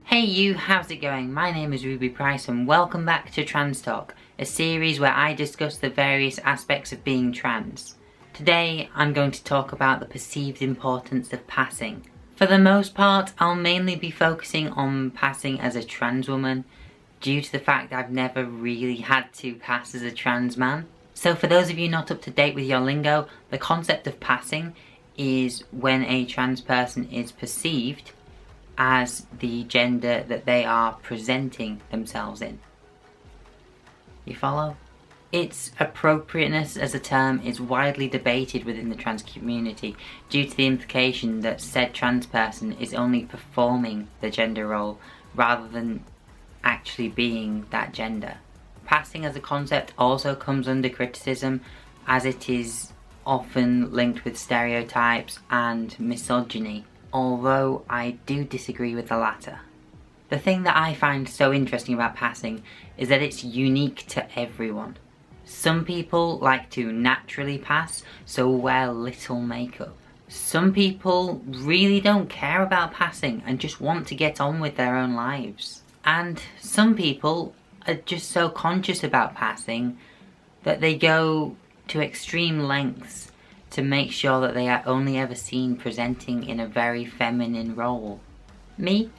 Hey you, how's it going? My name is Ruby Price and welcome back to TransTalk, a series where I discuss the various aspects of being trans. Today I'm going to talk about the perceived importance of passing. For the most part, I'll mainly be focusing on passing as a trans woman, due to the fact that I've never really had to pass as a trans man. So for those of you not up to date with your lingo, the concept of passing is when a trans person is perceived as the gender that they are presenting themselves in. You follow? Its appropriateness as a term is widely debated within the trans community due to the implication that said trans person is only performing the gender role rather than actually being that gender. Passing as a concept also comes under criticism as it is often linked with stereotypes and misogyny, although I do disagree with the latter. The thing that I find so interesting about passing is that it's unique to everyone. Some people like to naturally pass, so wear little makeup. Some people really don't care about passing and just want to get on with their own lives. And some people are just so conscious about passing that they go to extreme lengths to make sure that they are only ever seen presenting in a very feminine role. Me,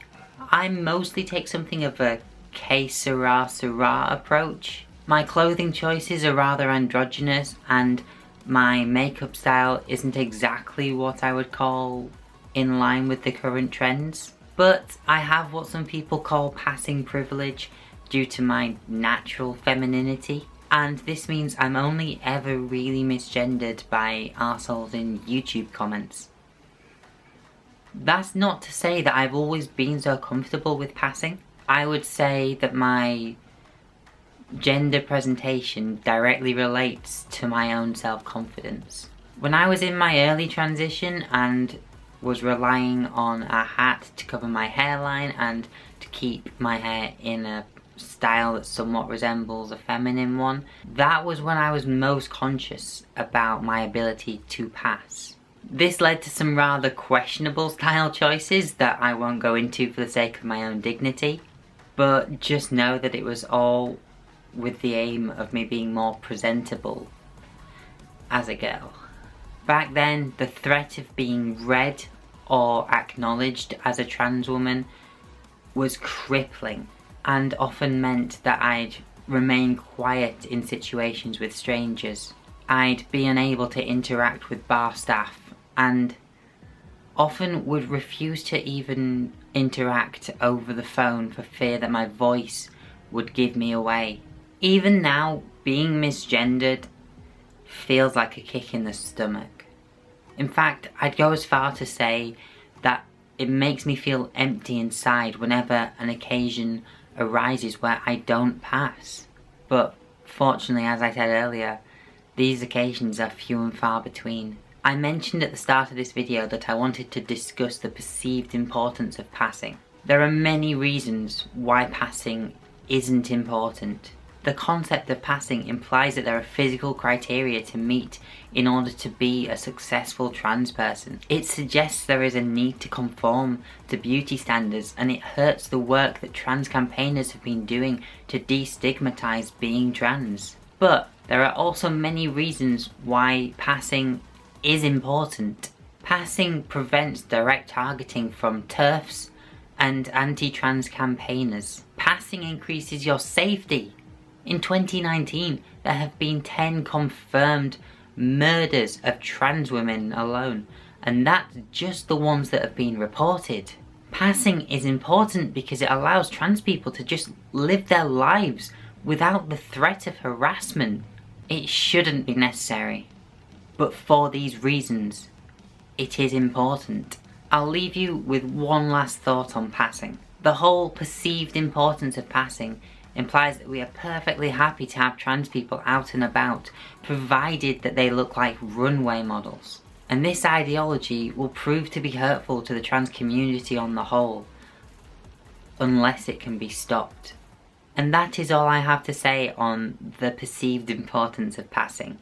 I mostly take something of a que sera sera approach. My clothing choices are rather androgynous and my makeup style isn't exactly what I would call in line with the current trends. But I have what some people call passing privilege due to my natural femininity. And this means I'm only ever really misgendered by arseholes in YouTube comments. That's not to say that I've always been so comfortable with passing. I would say that my gender presentation directly relates to my own self-confidence. When I was in my early transition and was relying on a hat to cover my hairline and to keep my hair in a style that somewhat resembles a feminine one, that was when I was most conscious about my ability to pass. This led to some rather questionable style choices that I won't go into for the sake of my own dignity, but just know that it was all with the aim of me being more presentable as a girl. Back then, the threat of being read or acknowledged as a trans woman was crippling, and often meant that I'd remain quiet in situations with strangers. I'd be unable to interact with bar staff and often would refuse to even interact over the phone for fear that my voice would give me away. Even now, being misgendered feels like a kick in the stomach. In fact, I'd go as far to say that it makes me feel empty inside whenever an occasion arises where I don't pass. But fortunately, as I said earlier, these occasions are few and far between. I mentioned at the start of this video that I wanted to discuss the perceived importance of passing. There are many reasons why passing isn't important. The concept of passing implies that there are physical criteria to meet in order to be a successful trans person. It suggests there is a need to conform to beauty standards, and it hurts the work that trans campaigners have been doing to destigmatize being trans. But there are also many reasons why passing is important. Passing prevents direct targeting from TERFs and anti-trans campaigners. Passing increases your safety. In 2019, there have been 10 confirmed murders of trans women alone, and that's just the ones that have been reported. Passing is important because it allows trans people to just live their lives without the threat of harassment. It shouldn't be necessary, but for these reasons, it is important. I'll leave you with one last thought on passing. The whole perceived importance of passing implies that we are perfectly happy to have trans people out and about, provided that they look like runway models. And this ideology will prove to be hurtful to the trans community on the whole, unless it can be stopped. And that is all I have to say on the perceived importance of passing.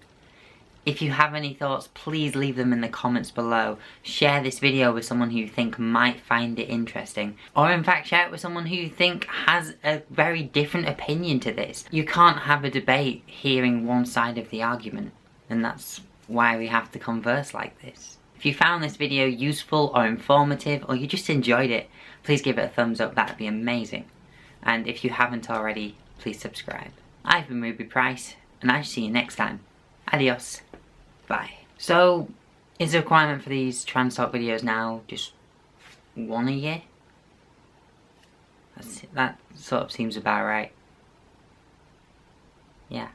If you have any thoughts, please leave them in the comments below. Share this video with someone who you think might find it interesting. Or in fact, share it with someone who you think has a very different opinion to this. You can't have a debate hearing one side of the argument, and that's why we have to converse like this. If you found this video useful or informative, or you just enjoyed it, please give it a thumbs up, that'd be amazing. And if you haven't already, please subscribe. I've been Ruby Price, and I'll see you next time. Adios. Bye. So, is the requirement for these TransTalk videos now just one a year? That sort of seems about right. Yeah.